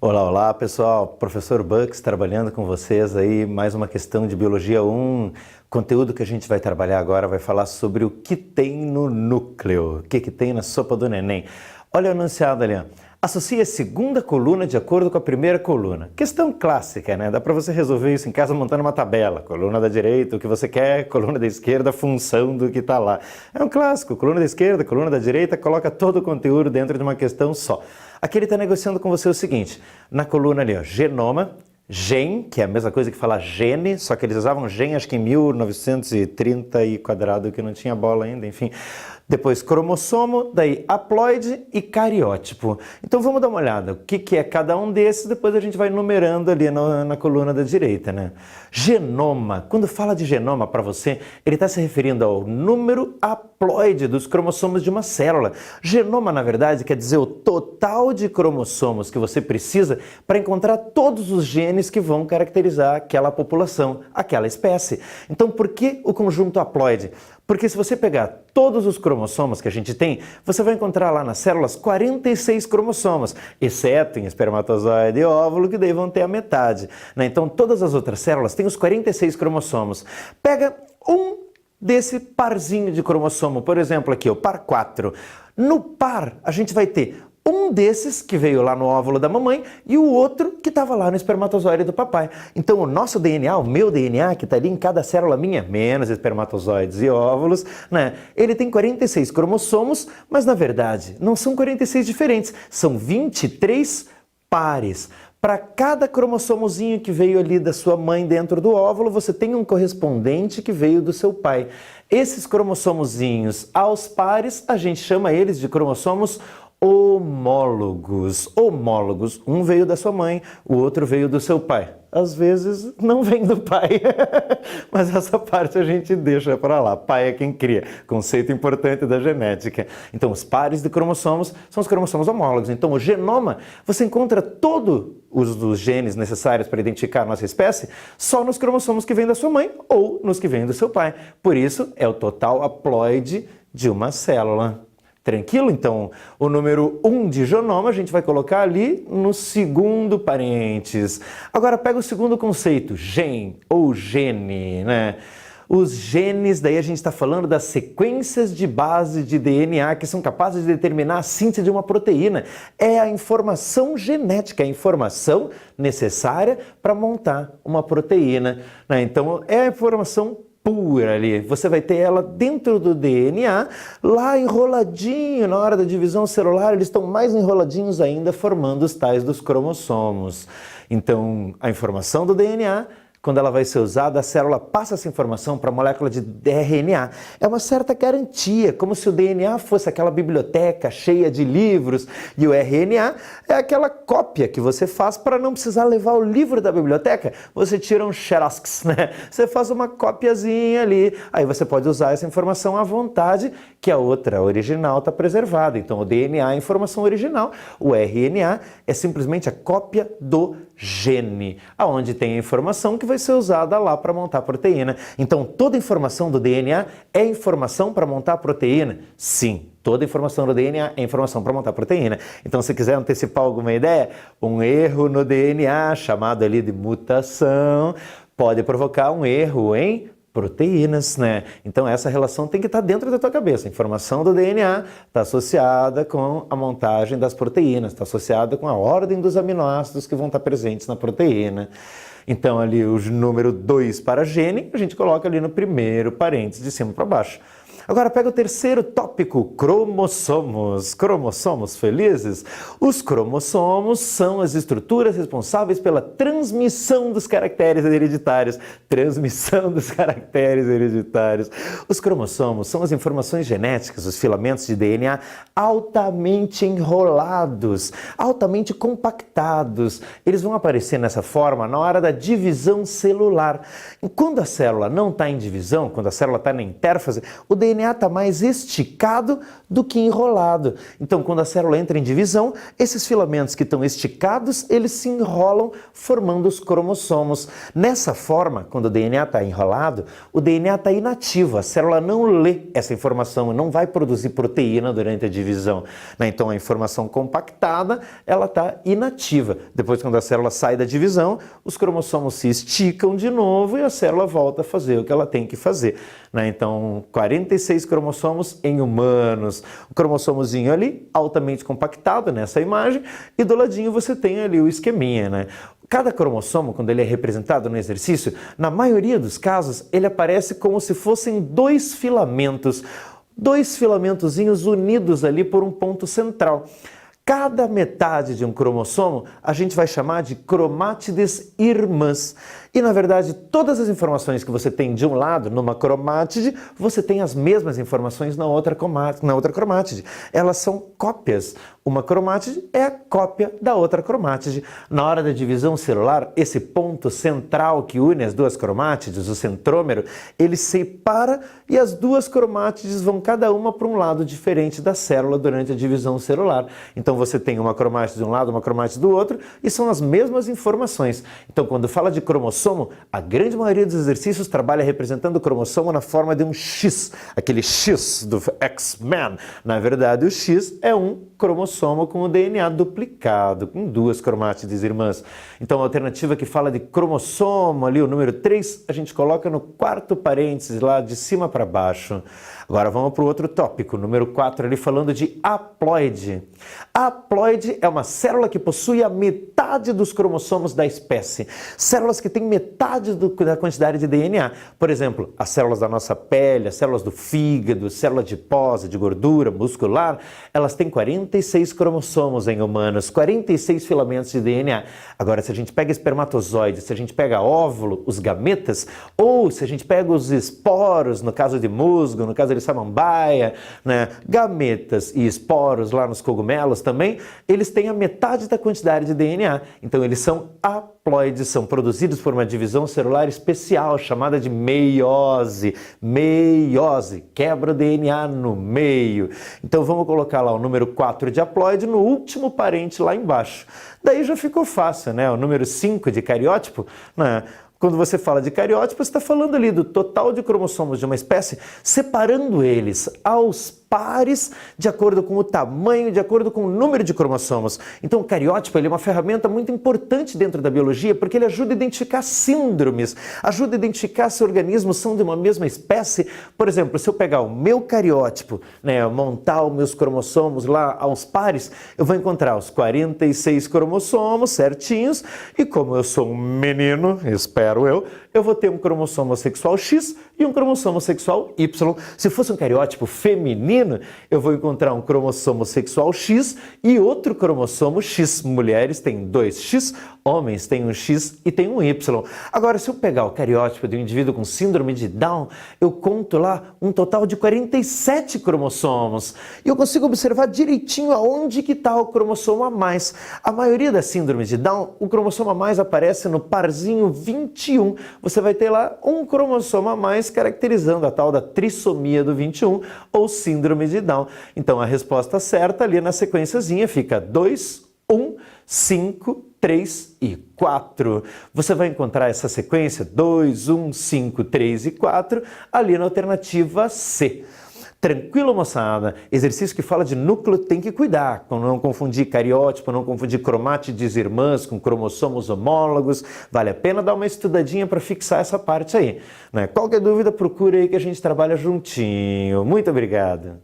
Olá, olá pessoal, Professor Bucks trabalhando com vocês aí, mais uma questão de Biologia 1. Conteúdo que a gente vai trabalhar agora vai falar sobre o que tem no núcleo, o que tem na sopa do neném. Olha o enunciado ali, ó. Associe a segunda coluna de acordo com a primeira coluna. Questão clássica, né? Dá para você resolver isso em casa montando uma tabela. Coluna da direita, o que você quer, coluna da esquerda, a função do que está lá. É um clássico, coluna da esquerda, coluna da direita, coloca todo o conteúdo dentro de uma questão só. Aqui ele está negociando com você o seguinte, na coluna ali, ó, genoma, gen, que é a mesma coisa que falar gene, só que eles usavam gen acho que em 1930 e quadrado, que não tinha bola ainda, enfim. Depois cromossomo, daí haploide e cariótipo. Então vamos dar uma olhada, o que é cada um desses, depois a gente vai numerando ali na coluna da direita, né? Genoma, quando fala de genoma para você, ele está se referindo ao número haploide dos cromossomos de uma célula. Genoma, na verdade, quer dizer o total de cromossomos que você precisa para encontrar todos os genes que vão caracterizar aquela população, aquela espécie. Então por que o conjunto haploide? Porque se você pegar todos os cromossomos que a gente tem, você vai encontrar lá nas células 46 cromossomos, exceto em espermatozoide e óvulo, que daí vão ter a metade, né? Então todas as outras células têm os 46 cromossomos. Pega um desse parzinho de cromossomo, por exemplo aqui, o par 4. No par, a gente vai ter um desses que veio lá no óvulo da mamãe e o outro que estava lá no espermatozoide do papai. Então o nosso DNA, o meu DNA, que está ali em cada célula minha, menos espermatozoides e óvulos, né? Ele tem 46 cromossomos, mas na verdade não são 46 diferentes, são 23 pares. Para cada cromossomozinho que veio ali da sua mãe dentro do óvulo, você tem um correspondente que veio do seu pai. Esses cromossomozinhos aos pares, a gente chama eles de cromossomos homólogos. Homólogos, um veio da sua mãe, o outro veio do seu pai. Às vezes não vem do pai, mas essa parte a gente deixa para lá. Pai é quem cria, conceito importante da genética. Então os pares de cromossomos são os cromossomos homólogos. Então o genoma, você encontra todos os genes necessários para identificar a nossa espécie só nos cromossomos que vêm da sua mãe ou nos que vêm do seu pai. Por isso é o total haploide de uma célula. Tranquilo? Então, o número 1 de genoma a gente vai colocar ali no segundo parênteses. Agora pega o segundo conceito, gen ou gene, né? Os genes, daí a gente está falando das sequências de base de DNA que são capazes de determinar a síntese de uma proteína. É a informação genética, a informação necessária para montar uma proteína, né? Então, é a informação pura ali, você vai ter ela dentro do DNA, lá enroladinho, na hora da divisão celular, eles estão mais enroladinhos ainda, formando os tais dos cromossomos. Então, a informação do DNA, quando ela vai ser usada, a célula passa essa informação para a molécula de RNA. É uma certa garantia, como se o DNA fosse aquela biblioteca cheia de livros e o RNA é aquela cópia que você faz para não precisar levar o livro da biblioteca. Você tira um xerox, né? Você faz uma copiazinha ali, aí você pode usar essa informação à vontade, que a outra, a original, está preservada. Então o DNA é a informação original, o RNA é simplesmente a cópia do gene, aonde tem a informação que vai ser usada lá para montar a proteína. Então, toda informação do DNA é informação para montar a proteína? Sim, toda informação do DNA é informação para montar a proteína. Então, se quiser antecipar alguma ideia, um erro no DNA, chamado ali de mutação, pode provocar um erro em proteínas, né? Então essa relação tem que estar dentro da tua cabeça. A informação do DNA está associada com a montagem das proteínas, está associada com a ordem dos aminoácidos que vão estar presentes na proteína. Então ali o número 2 para gene, a gente coloca ali no primeiro parênteses de cima para baixo. Agora pega o terceiro tópico, cromossomos. Cromossomos felizes? Os cromossomos são as estruturas responsáveis pela transmissão dos caracteres hereditários. Transmissão dos caracteres hereditários. Os cromossomos são as informações genéticas, os filamentos de DNA altamente enrolados, altamente compactados. Eles vão aparecer nessa forma na hora da divisão celular. E quando a célula não está em divisão, quando a célula está na intérfase, o DNA DNA está mais esticado do que enrolado. Então, quando a célula entra em divisão, esses filamentos que estão esticados, eles se enrolam formando os cromossomos. Nessa forma, quando o DNA está enrolado, o DNA está inativo, a célula não lê essa informação, não vai produzir proteína durante a divisão. Então, a informação compactada, ela está inativa. Depois, quando a célula sai da divisão, os cromossomos se esticam de novo e a célula volta a fazer o que ela tem que fazer. Então, 46 cromossomos em humanos. O cromossomozinho ali, altamente compactado nessa imagem, e do ladinho você tem ali o esqueminha, Cada cromossomo, quando ele é representado no exercício, na maioria dos casos, ele aparece como se fossem dois filamentozinhos unidos ali por um ponto central. Cada metade de um cromossomo a gente vai chamar de cromátides irmãs. E, na verdade, todas as informações que você tem de um lado, numa cromátide, você tem as mesmas informações na outra cromátide. Elas são cópias. Uma cromátide é a cópia da outra cromátide. Na hora da divisão celular, esse ponto central que une as duas cromátides, o centrômero, ele separa e as duas cromátides vão cada uma para um lado diferente da célula durante a divisão celular. Então você tem uma cromátide de um lado, uma cromátide do outro, e são as mesmas informações. Então, quando fala de cromossomo, a grande maioria dos exercícios trabalha representando o cromossomo na forma de um X, aquele X do X-Men. Na verdade, o X é um cromossomo com o DNA duplicado, com duas cromátides irmãs. Então, a alternativa que fala de cromossomo, ali o número 3, a gente coloca no quarto parênteses, lá de cima para baixo. Agora vamos para o outro tópico, número 4, ali falando de haploide. A haploide é uma célula que possui a metade dos cromossomos da espécie. Células que têm metade da quantidade de DNA. Por exemplo, as células da nossa pele, as células do fígado, célula de adiposa, de gordura, muscular, elas têm 46 cromossomos em humanos, 46 filamentos de DNA. Agora, se a gente pega espermatozoide, se a gente pega óvulo, os gametas, ou se a gente pega os esporos, no caso de musgo, no caso de samambaia, gametas e esporos lá nos cogumelos também, eles têm a metade da quantidade de DNA. Então, eles são haploides, são produzidos por uma divisão celular especial chamada de meiose. Meiose, quebra o DNA no meio. Então, vamos colocar lá o número 4 de haploide no último parente lá embaixo. Daí já ficou fácil, O número 5 de cariótipo, Quando você fala de cariótipo, você está falando ali do total de cromossomos de uma espécie, separando eles aos pares, de acordo com o tamanho, de acordo com o número de cromossomos. Então, o cariótipo ele é uma ferramenta muito importante dentro da biologia, porque ele ajuda a identificar síndromes, ajuda a identificar se organismos são de uma mesma espécie. Por exemplo, se eu pegar o meu cariótipo, montar os meus cromossomos lá aos pares, eu vou encontrar os 46 cromossomos certinhos, e como eu sou um menino, espero eu vou ter um cromossomo sexual X e um cromossomo sexual Y. Se fosse um cariótipo feminino, eu vou encontrar um cromossomo sexual X e outro cromossomo X. Mulheres têm 2X, homens têm um X e tem um Y. Agora, se eu pegar o cariótipo de um indivíduo com síndrome de Down, eu conto lá um total de 47 cromossomos. E eu consigo observar direitinho aonde que está o cromossomo a mais. A maioria das síndromes de Down, o cromossomo a mais aparece no parzinho 21. Você vai ter lá um cromossomo a mais caracterizando a tal da trissomia do 21 ou síndrome de Down. Então, a resposta certa ali na sequenciazinha fica 2, 1, 5, 3 e 4. Você vai encontrar essa sequência 2, 1, 5, 3 e 4 ali na alternativa C. Tranquilo, moçada? Exercício que fala de núcleo tem que cuidar, com não confundir cariótipo, não confundir cromátides irmãs com cromossomos homólogos. Vale a pena dar uma estudadinha para fixar essa parte aí. Qualquer dúvida, procure aí que a gente trabalha juntinho. Muito obrigado.